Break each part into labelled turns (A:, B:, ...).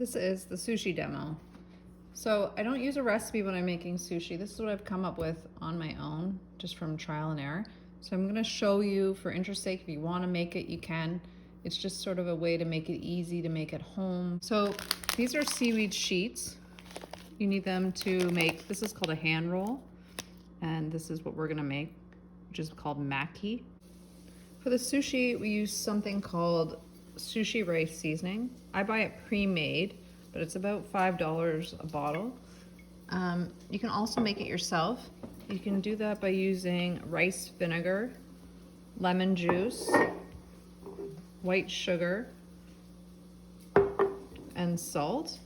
A: This is the sushi demo. So I don't use a recipe when I'm making sushi. This is what I've come up with on my own, just from trial and error. So I'm gonna show you, for interest sake, if you wanna make it, you can. It's just sort of a way to make it easy to make at home. So these are seaweed sheets. You need them to make, this is called a hand roll. And this is what we're gonna make, which is called maki. For the sushi, we use something called sushi rice seasoning. I buy it pre-made, but it's about $5 a bottle. You can also make it yourself. You can do that by using rice vinegar, lemon juice, white sugar, and salt.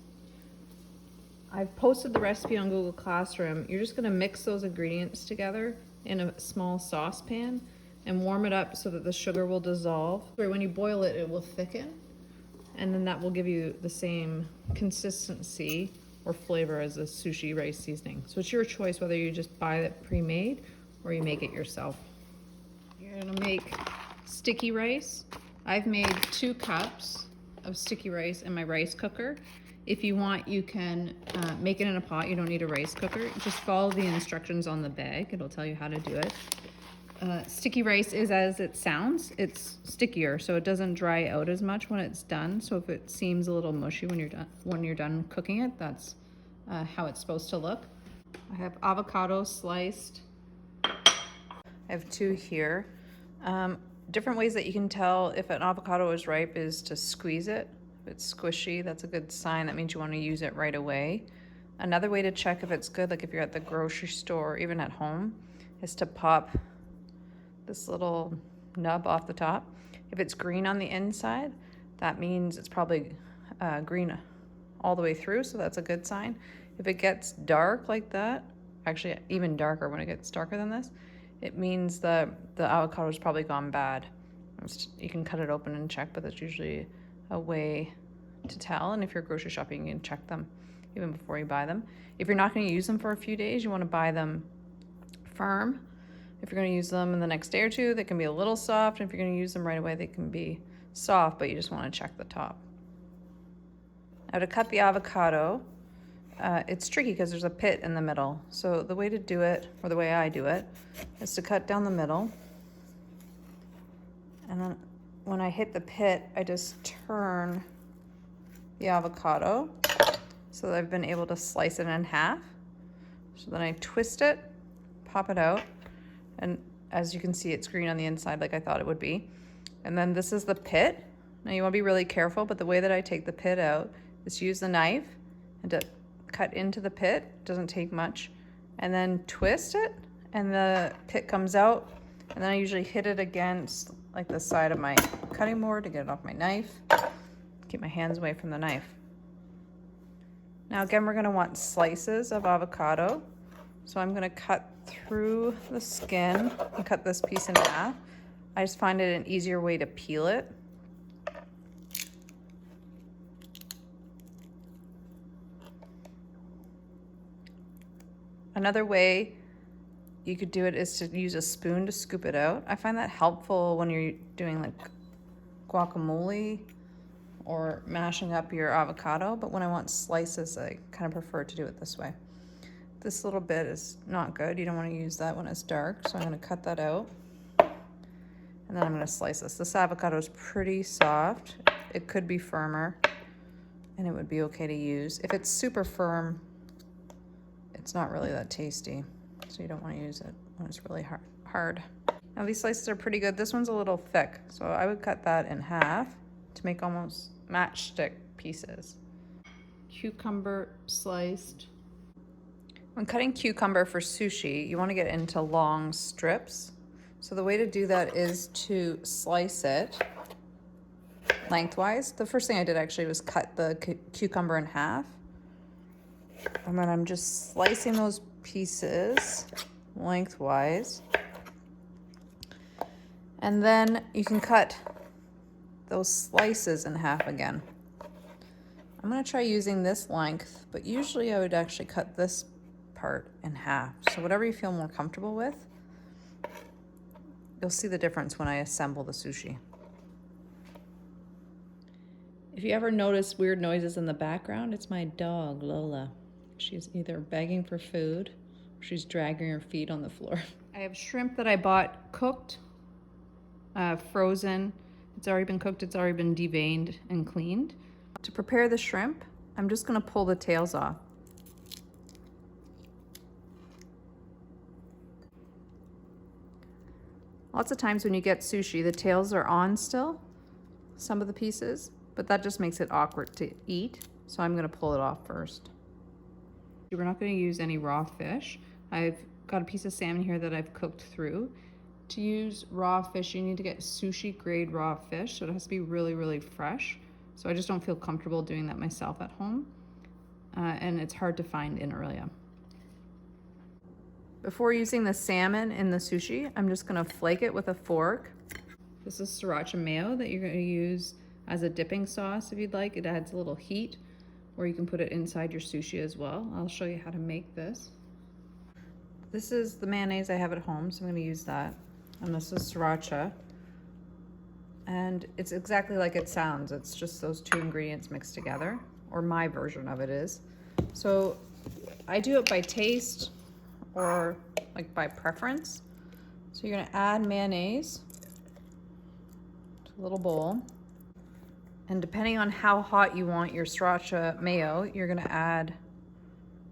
A: I've posted the recipe on Google Classroom. You're just gonna mix those ingredients together in a small saucepan and warm it up so that the sugar will dissolve. When you boil it, it will thicken, and then that will give you the same consistency or flavor as the sushi rice seasoning. So it's your choice whether you just buy it pre-made or you make it yourself. You're gonna make sticky rice. I've made 2 cups of sticky rice in my rice cooker. If you want, you can make it in a pot. You don't need a rice cooker. Just follow the instructions on the bag. It'll tell you how to do it. Sticky rice is as it sounds. It's stickier, so it doesn't dry out as much when it's done. So if it seems a little mushy when you're done cooking it, that's how it's supposed to look. I have avocado sliced. I have 2 here. Different ways that you can tell if an avocado is ripe is to squeeze it. If it's squishy, that's a good sign. That means you want to use it right away. Another way to check if it's good, like if you're at the grocery store or even at home, is to pop this little nub off the top. If it's green on the inside, that means it's probably green all the way through, so that's a good sign. If it gets dark like that, actually even darker when it gets darker than this, it means that the avocado's probably gone bad. You can cut it open and check, but that's usually a way to tell. And if you're grocery shopping, you can check them even before you buy them. If you're not going to use them for a few days, you want to buy them firm. If you're going to use them in the next day or 2, they can be a little soft. If you're going to use them right away, they can be soft, but you just want to check the top. Now to cut the avocado, it's tricky because there's a pit in the middle. So the way to do it, or the way I do it, is to cut down the middle. And then when I hit the pit, I just turn the avocado so that I've been able to slice it in half. So then I twist it, pop it out, and as you can see, it's green on the inside like I thought it would be. And then this is the pit. Now you want to be really careful, but the way that I take the pit out is to use the knife and to cut into the pit. It doesn't take much. And then twist it, and the pit comes out. And then I usually hit it against like the side of my cutting board to get it off my knife. Keep my hands away from the knife. Now again, we're gonna want slices of avocado. So I'm gonna cut through the skin and cut this piece in half. I just find it an easier way to peel it. Another way you could do it is to use a spoon to scoop it out. I find that helpful when you're doing like guacamole or mashing up your avocado, but when I want slices, I kind of prefer to do it this way. This little bit is not good. You don't want to use that when it's dark, so I'm going to cut that out. And then I'm going to slice this. This avocado is pretty soft. It could be firmer, and it would be okay to use. If it's super firm, it's not really that tasty, so you don't want to use it when it's really hard. Now these slices are pretty good. This one's a little thick, so I would cut that in half to make almost matchstick pieces. Cucumber sliced. When cutting cucumber for sushi, you want to get into long strips. So the way to do that is to slice it lengthwise. The first thing I did actually was cut the cucumber in half. And then I'm just slicing those pieces lengthwise. And then you can cut those slices in half again. I'm going to try using this length, but usually I would actually cut this part in half. So whatever you feel more comfortable with. You'll see the difference when I assemble the sushi. If you ever notice weird noises in the background, it's my dog, Lola. She's either begging for food or she's dragging her feet on the floor. I have shrimp that I bought cooked, frozen. It's already been cooked, it's already been deveined and cleaned. To prepare the shrimp, I'm just gonna pull the tails off. Lots of times when you get sushi, the tails are on still, some of the pieces, but that just makes it awkward to eat. So I'm gonna pull it off first. We're not gonna use any raw fish. I've got a piece of salmon here that I've cooked through. To use raw fish, you need to get sushi grade raw fish, so it has to be really, really fresh. So I just don't feel comfortable doing that myself at home. And it's hard to find in Aurelia. Before using the salmon in the sushi, I'm just gonna flake it with a fork. This is sriracha mayo that you're gonna use as a dipping sauce if you'd like. It adds a little heat, or you can put it inside your sushi as well. I'll show you how to make this. This is the mayonnaise I have at home, so I'm gonna use that. And this is sriracha. And it's exactly like it sounds. It's just those two ingredients mixed together, or my version of it is. So I do it by taste or like by preference. So you're gonna add mayonnaise to a little bowl. And depending on how hot you want your sriracha mayo, you're gonna add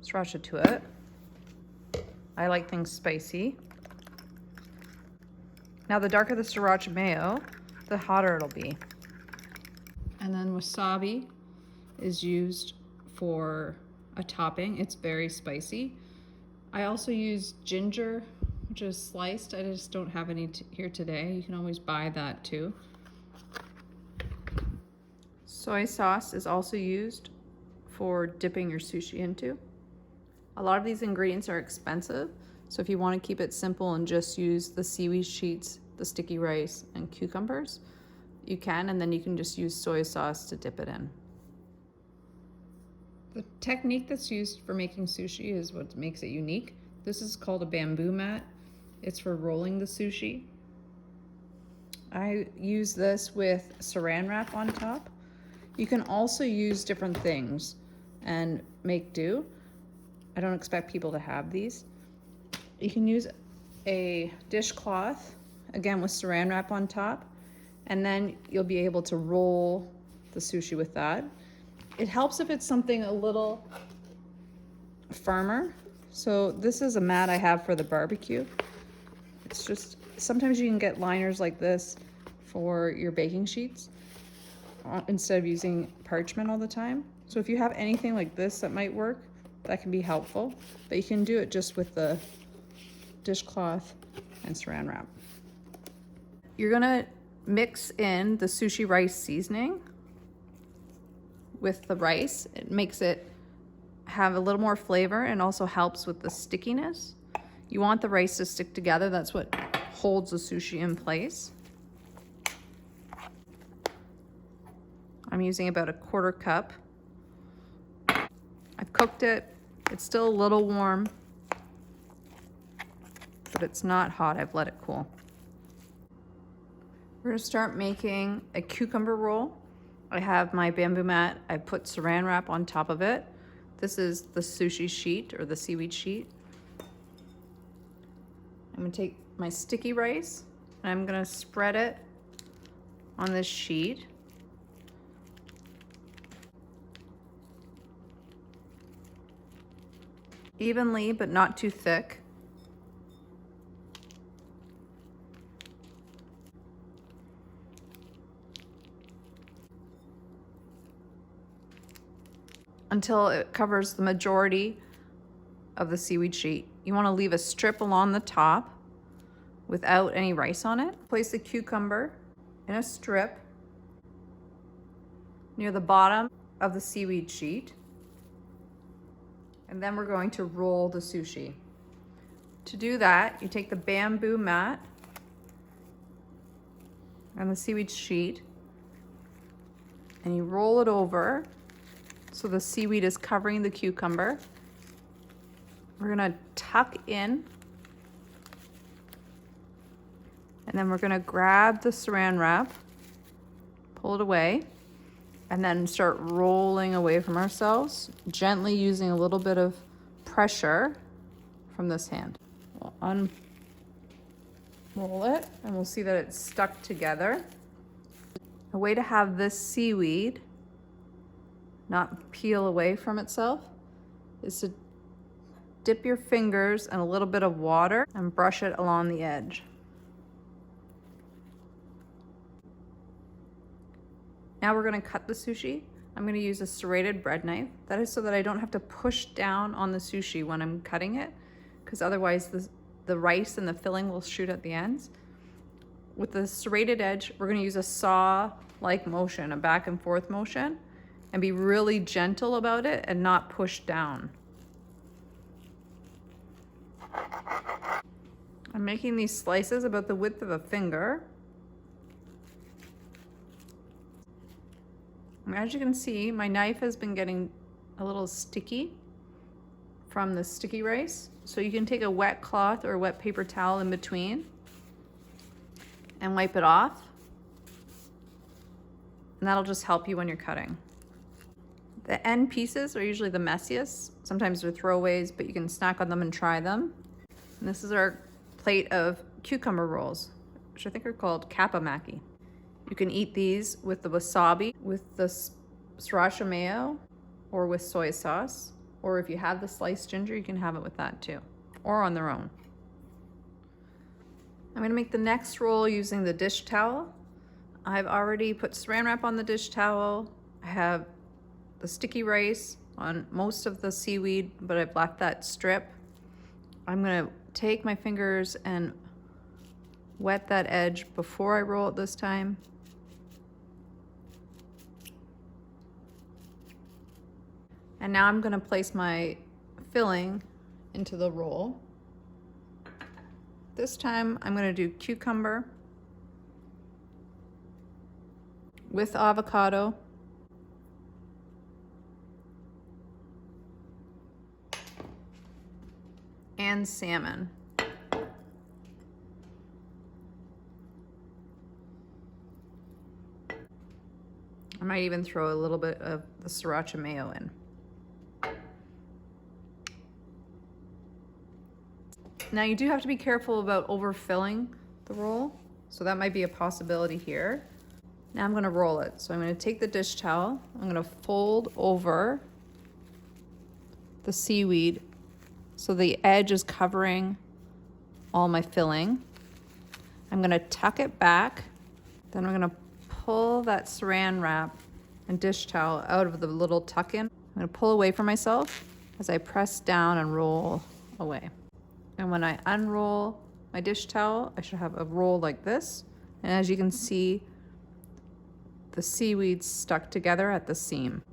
A: sriracha to it. I like things spicy. Now the darker the sriracha mayo, the hotter it'll be. And then wasabi is used for a topping. It's very spicy. I also use ginger, which is sliced. I just don't have any here today. You can always buy that too. Soy sauce is also used for dipping your sushi into. A lot of these ingredients are expensive, so if you want to keep it simple and just use the seaweed sheets, the sticky rice, and cucumbers, you can, and then you can just use soy sauce to dip it in. The technique that's used for making sushi is what makes it unique. This is called a bamboo mat. It's for rolling the sushi. I use this with saran wrap on top. You can also use different things and make do. I don't expect people to have these. You can use a dishcloth, again with saran wrap on top, and then you'll be able to roll the sushi with that. It helps if it's something a little firmer. So this is a mat I have for the barbecue. It's just, sometimes you can get liners like this for your baking sheets instead of using parchment all the time. So if you have anything like this that might work, that can be helpful, but you can do it just with the dishcloth and saran wrap. You're gonna mix in the sushi rice seasoning with the rice. It makes it have a little more flavor and also helps with the stickiness. You want the rice to stick together. That's what holds the sushi in place. I'm using about a 1/4 cup. I've cooked it. It's still a little warm, but it's not hot. I've let it cool. We're gonna start making a cucumber roll. I have my bamboo mat. I put saran wrap on top of it. This is the sushi sheet or the seaweed sheet. I'm gonna take my sticky rice and I'm gonna spread it on this sheet. Evenly, but not too thick. Until it covers the majority of the seaweed sheet. You want to leave a strip along the top without any rice on it. Place the cucumber in a strip near the bottom of the seaweed sheet. And then we're going to roll the sushi. To do that, you take the bamboo mat and the seaweed sheet and you roll it over so the seaweed is covering the cucumber. We're gonna tuck in and then we're gonna grab the saran wrap, pull it away, and then start rolling away from ourselves, gently using a little bit of pressure from this hand. We'll unroll it, and we'll see that it's stuck together. A way to have this seaweed not peel away from itself is to dip your fingers in a little bit of water and brush it along the edge. Now we're going to cut the sushi. I'm going to use a serrated bread knife. That is so that I don't have to push down on the sushi when I'm cutting it, because otherwise the rice and the filling will shoot at the ends. With the serrated edge, we're going to use a saw-like motion, a back and forth motion, and be really gentle about it and not push down. I'm making these slices about the width of a finger. As you can see, my knife has been getting a little sticky from the sticky rice. So you can take a wet cloth or a wet paper towel in between and wipe it off. And that'll just help you when you're cutting. The end pieces are usually the messiest. Sometimes they're throwaways, but you can snack on them and try them. And this is our plate of cucumber rolls, which I think are called kappa-maki. You can eat these with the wasabi, with the sriracha mayo, or with soy sauce. Or if you have the sliced ginger, you can have it with that too, or on their own. I'm gonna make the next roll using the dish towel. I've already put saran wrap on the dish towel. I have the sticky rice on most of the seaweed, but I've left that strip. I'm gonna take my fingers and wet that edge before I roll it this time. And now I'm gonna place my filling into the roll. This time I'm gonna do cucumber with avocado, and salmon. I might even throw a little bit of the sriracha mayo in. Now you do have to be careful about overfilling the roll, so that might be a possibility here. Now I'm gonna roll it. So I'm gonna take the dish towel, I'm gonna fold over the seaweed so the edge is covering all my filling. I'm gonna tuck it back, then I'm gonna pull that saran wrap and dish towel out of the little tuck-in. I'm gonna pull away from myself as I press down and roll away. And when I unroll my dish towel, I should have a roll like this. And as you can see, the seaweed's stuck together at the seam.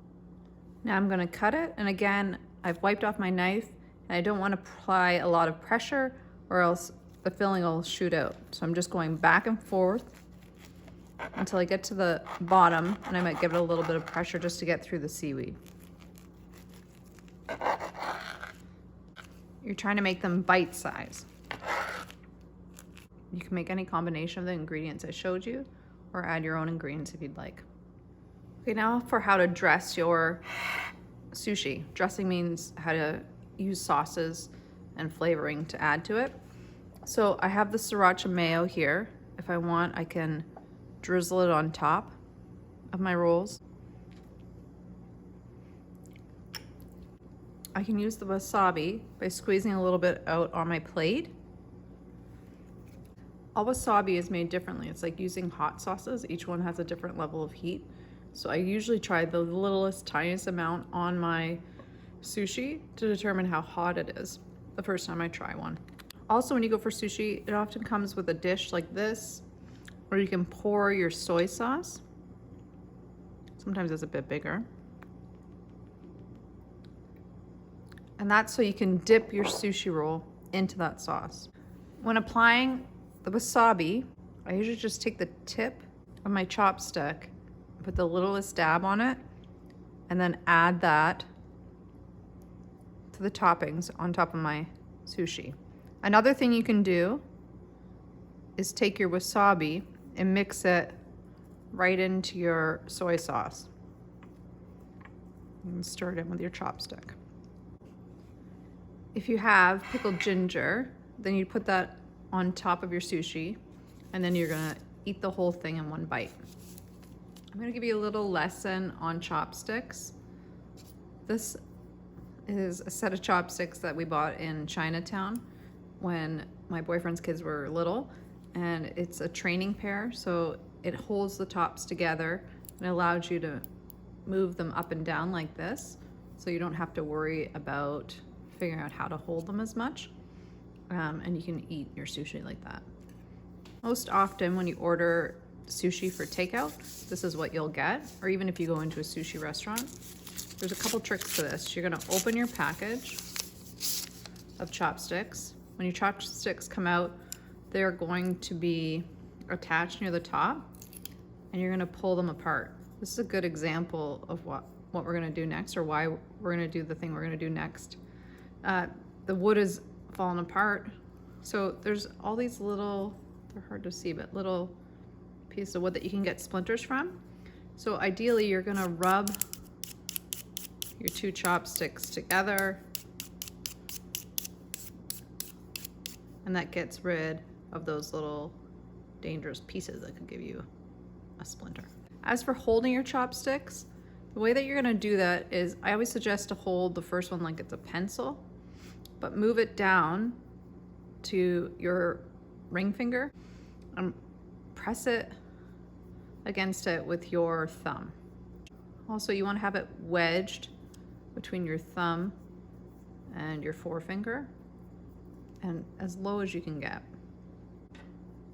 A: Now I'm gonna cut it, and again, I've wiped off my knife, and I don't want to apply a lot of pressure or else the filling will shoot out. So I'm just going back and forth until I get to the bottom, and I might give it a little bit of pressure just to get through the seaweed. You're trying to make them bite size. You can make any combination of the ingredients I showed you, or add your own ingredients if you'd like. Okay, now for how to dress your sushi. Dressing means how to use sauces and flavoring to add to it. So I have the sriracha mayo here. If I want, I can drizzle it on top of my rolls. I can use the wasabi by squeezing a little bit out on my plate. All wasabi is made differently. It's like using hot sauces. Each one has a different level of heat. So I usually try the littlest, tiniest amount on my sushi to determine how hot it is the first time I try one. Also, when you go for sushi, it often comes with a dish like this, where you can pour your soy sauce. Sometimes it's a bit bigger. And that's so you can dip your sushi roll into that sauce. When applying the wasabi, I usually just take the tip of my chopstick, put the littlest dab on it, and then add that to the toppings on top of my sushi. Another thing you can do is take your wasabi and mix it right into your soy sauce. and stir it in with your chopstick. If you have pickled ginger, then you put that on top of your sushi, and then you're gonna eat the whole thing in one bite. I'm gonna give you a little lesson on chopsticks. This is a set of chopsticks that we bought in Chinatown when my boyfriend's kids were little, and it's a training pair, so it holds the tops together and allows you to move them up and down like this, so you don't have to worry about figuring out how to hold them as much, and you can eat your sushi like that. Most often when you order sushi for takeout, this is what you'll get, or even if you go into a sushi restaurant. There's a couple tricks to this. You're gonna open your package of chopsticks. When your chopsticks come out, they're going to be attached near the top, and you're gonna pull them apart. This is a good example of what we're gonna do next, or why we're gonna do the thing we're gonna do next. The wood is falling apart, so there's all these little, they're hard to see, but little pieces of wood that you can get splinters from. So ideally, you're gonna rub your two chopsticks together, and that gets rid of those little dangerous pieces that could give you a splinter. As for holding your chopsticks, the way that you're gonna do that is, I always suggest to hold the first one like it's a pencil, but move it down to your ring finger and press it against it with your thumb. Also, you wanna have it wedged between your thumb and your forefinger, and as low as you can get.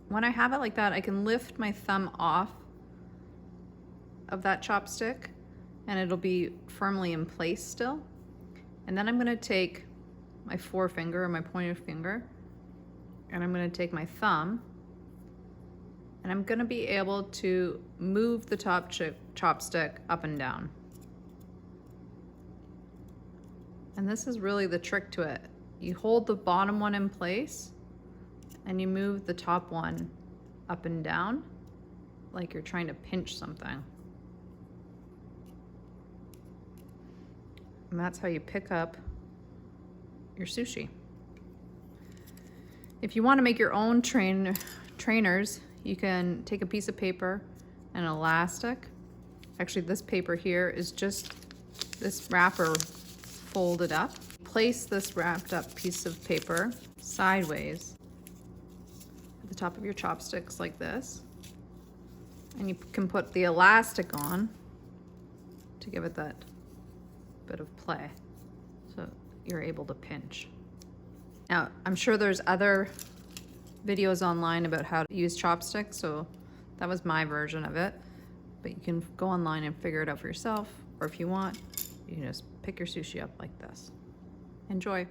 A: When I have it like that, I can lift my thumb off of that chopstick and it'll be firmly in place still. And then I'm gonna take my forefinger or my pointer finger, and I'm gonna take my thumb, and I'm gonna be able to move the top chopstick up and down. And this is really the trick to it. You hold the bottom one in place and you move the top one up and down like you're trying to pinch something. And that's how you pick up your sushi. If you want to make your own trainers, you can take a piece of paper and an elastic. Actually, this paper here is just this wrapper folded up. Place this wrapped up piece of paper sideways at the top of your chopsticks like this. And you can put the elastic on to give it that bit of play, so you're able to pinch. Now, I'm sure there's other videos online about how to use chopsticks, so that was my version of it. But you can go online and figure it out for yourself, or if you want, you can just pick your sushi up like this. Enjoy.